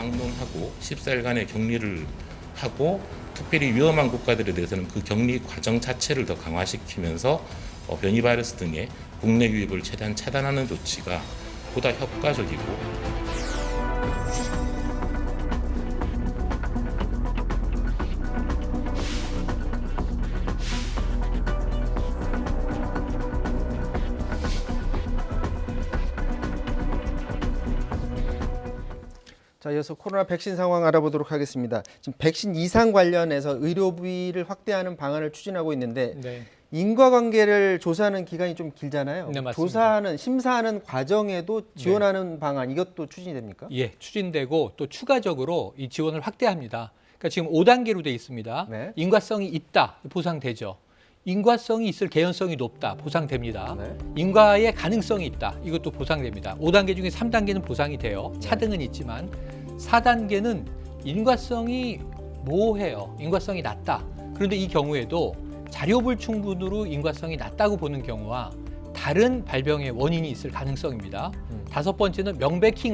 방문하고 14일간의 격리를 하고 특별히 위험한 국가들에 대해서는 그 격리 과정 자체를 더 강화시키면서 변이 바이러스 등의 국내 유입을 최대한 차단하는 조치가 보다 효과적이고 자, 이어서 코로나 백신 상황 알아보도록 하겠습니다. 지금 백신 이상 관련해서 의료비를 확대하는 방안을 추진하고 있는데 네. 인과관계를 조사하는 기간이 좀 길잖아요. 네, 맞습니다. 조사하는 심사하는 과정에도 지원하는 방안 이것도 추진이 됩니까? 예, 추진되고 또 추가적으로 이 지원을 확대합니다. 그러니까 지금 5단계로 돼 있습니다. 네. 인과성이 있다, 보상되죠. 인과성이 있을 개연성이 높다, 보상됩니다. 네. 인과의 가능성이 있다, 이것도 보상됩니다. 5단계 중에 3단계는 보상이 돼요. 차등은 있지만 4단계는 인과성이 모호해요. 인과성이 낮다. 그런데 이 경우에도 자료 불충분으로 인과성이 낮다고 보는 경우와 다른 발병의 원인이 있을 가능성입니다. 5번째는 명백히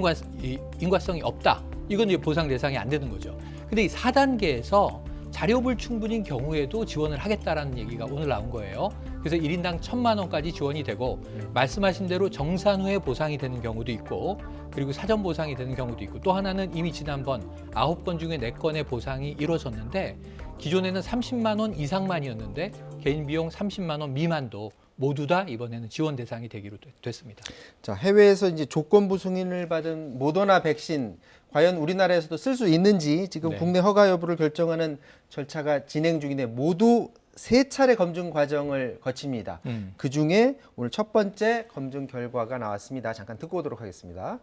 인과성이 없다. 이건 이제 보상 대상이 안 되는 거죠. 근데 이 4단계에서 자료 불충분인 경우에도 지원을 하겠다라는 얘기가 오늘 나온 거예요. 그래서 1인당 1,000만 원까지 지원이 되고 말씀하신 대로 정산 후에 보상이 되는 경우도 있고 그리고 사전 보상이 되는 경우도 있고 또 하나는 이미 지난번 9건 중에 4건의 보상이 이루어졌는데 기존에는 30만 원 이상만이었는데 개인 비용 30만 원 미만도 모두 다 이번에는 지원 대상이 되기로 됐습니다. 자, 해외에서 이제 조건부 승인을 받은 모더나 백신 과연 우리나라에서도 쓸 수 있는지 지금 네. 국내 허가 여부를 결정하는 절차가 진행 중인데 모두 3차례 검증 과정을 거칩니다. 그중에 오늘 첫 번째 검증 결과가 나왔습니다. 잠깐 듣고 오도록 하겠습니다.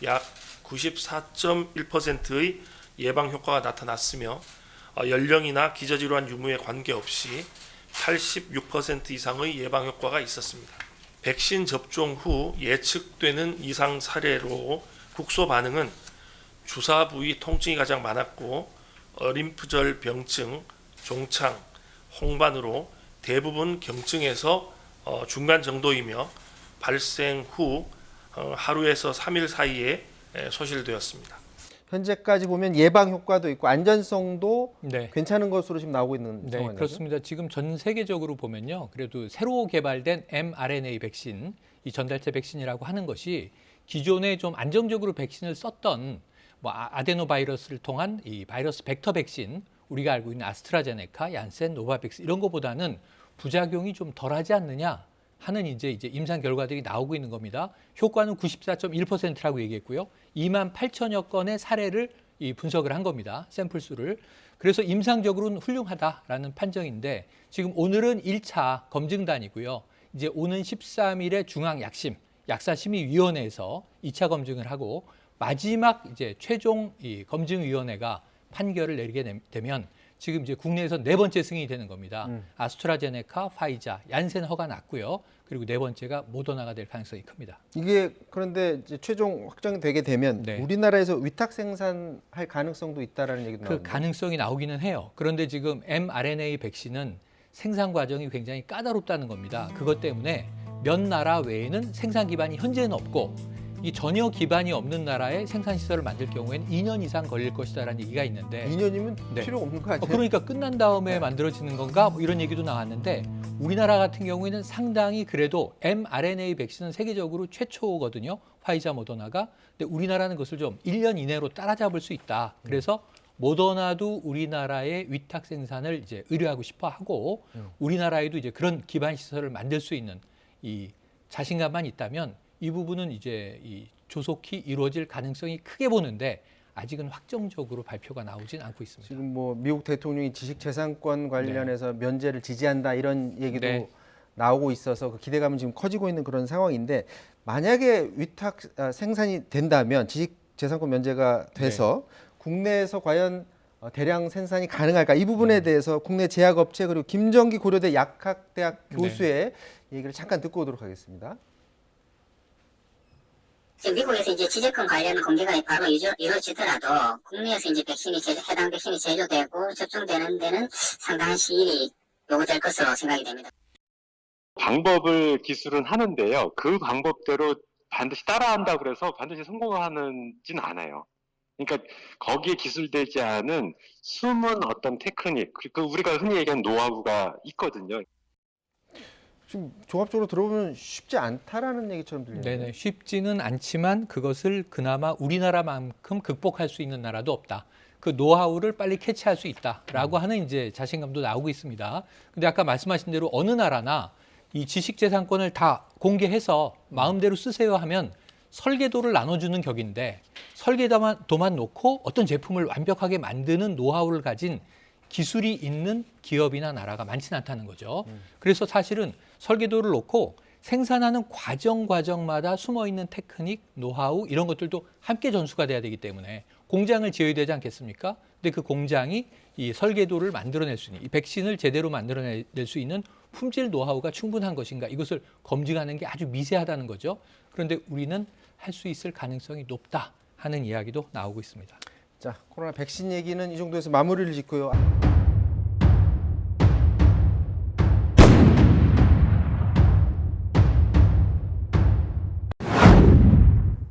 약 94.1%의 예방 효과가 나타났으며 연령이나 기저질환 유무에 관계없이 86% 이상의 예방 효과가 있었습니다. 백신 접종 후 예측되는 이상 사례로 국소 반응은 주사 부위 통증이 가장 많았고 어림풋절 병증, 종창, 홍반으로 대부분 경증에서 중간 정도이며 발생 후 하루에서 3일 사이에 소실되었습니다. 현재까지 보면 예방 효과도 있고 안전성도 네. 괜찮은 것으로 지금 나오고 있는 네, 상황이죠. 그렇습니다. 지금 전 세계적으로 보면요. 그래도 새로 개발된 mRNA 백신, 이 전달체 백신이라고 하는 것이 기존에 좀 안정적으로 백신을 썼던 뭐 아데노바이러스를 통한 이 바이러스 벡터 백신, 우리가 알고 있는 아스트라제네카, 얀센, 노바백스 이런 것보다는 부작용이 좀 덜하지 않느냐 하는 이제 임상 결과들이 나오고 있는 겁니다. 효과는 94.1%라고 얘기했고요. 28,000여 건의 사례를 분석을 한 겁니다. 샘플 수를. 그래서 임상적으로는 훌륭하다라는 판정인데 지금 오늘은 1차 검증단이고요. 이제 오는 13일에 중앙약사심의위원회에서 2차 검증을 하고 마지막 이제 최종 이 검증위원회가 판결을 내리게 되면 지금 이제 국내에서 4번째 승인이 되는 겁니다. 아스트라제네카, 파이자, 얀센 허가 났고요. 그리고 4번째가 모더나가 될 가능성이 큽니다. 이게 그런데 이제 최종 확정되게 되면 네. 우리나라에서 위탁 생산할 가능성도 있다라는 얘기도 그 나오는데 가능성이 나오기는 해요. 그런데 지금 mRNA 백신은 생산 과정이 굉장히 까다롭다는 겁니다. 그것 때문에 몇 나라 외에는 생산 기반이 현재는 없고 이 전혀 기반이 없는 나라에 생산 시설을 만들 경우에는 2년 이상 걸릴 것이다라는 얘기가 있는데 2년이면 네. 필요가 없는 거 아니에요? 그러니까 끝난 다음에 만들어지는 건가 뭐 이런 얘기도 나왔는데 우리나라 같은 경우에는 상당히 그래도 mRNA 백신은 세계적으로 최초거든요. 화이자, 모더나가. 근데 우리나라는 그것을 좀 1년 이내로 따라잡을 수 있다. 그래서 모더나도 우리나라의 위탁 생산을 이제 의뢰하고 싶어 하고 우리나라에도 이제 그런 기반 시설을 만들 수 있는 이 자신감만 있다면 이 부분은 이제 이 조속히 이루어질 가능성이 크게 보는데 아직은 확정적으로 발표가 나오진 않고 있습니다. 지금 뭐 미국 대통령이 지식재산권 관련해서 면제를 지지한다 이런 얘기도 네. 나오고 있어서 그 기대감은 지금 커지고 있는 그런 상황인데 만약에 위탁 생산이 된다면 지식재산권 면제가 돼서 국내에서 과연 대량 생산이 가능할까 이 부분에 대해서 국내 제약업체 그리고 김정기 고려대 약학대학 교수의 얘기를 잠깐 듣고 오도록 하겠습니다. 지금 미국에서 이제 지재권 관련 공개가 바로 이루어지더라도 국내에서 이제 해당 백신이 제조되고 접종되는 데는 상당한 시일이 요구될 것으로 생각이 됩니다. 방법을 기술은 하는데요. 그 방법대로 반드시 따라한다고 그래서 반드시 성공하는지는 않아요. 그러니까 거기에 기술되지 않은 숨은 어떤 테크닉, 그 우리가 흔히 얘기하는 노하우가 있거든요. 지금 종합적으로 들어보면 쉽지 않다라는 얘기처럼 들리는데. 네네, 쉽지는 않지만 그것을 그나마 우리나라만큼 극복할 수 있는 나라도 없다. 그 노하우를 빨리 캐치할 수 있다라고 하는 이제 자신감도 나오고 있습니다. 근데 아까 말씀하신 대로 어느 나라나 이 지식재산권을 다 공개해서 마음대로 쓰세요 하면 설계도를 나눠주는 격인데 설계도만 놓고 어떤 제품을 완벽하게 만드는 노하우를 가진 기술이 있는 기업이나 나라가 많지는 않다는 거죠. 그래서 사실은 설계도를 놓고 생산하는 과정마다 숨어있는 테크닉, 노하우 이런 것들도 함께 전수가 돼야 되기 때문에 공장을 지어야 되지 않겠습니까? 근데 그 공장이 이 설계도를 만들어낼 수 있는, 이 백신을 제대로 만들어낼 수 있는 품질 노하우가 충분한 것인가 이것을 검증하는 게 아주 미세하다는 거죠. 그런데 우리는 할 수 있을 가능성이 높다 하는 이야기도 나오고 있습니다. 자, 코로나 백신 얘기는 이 정도에서 마무리를 짓고요.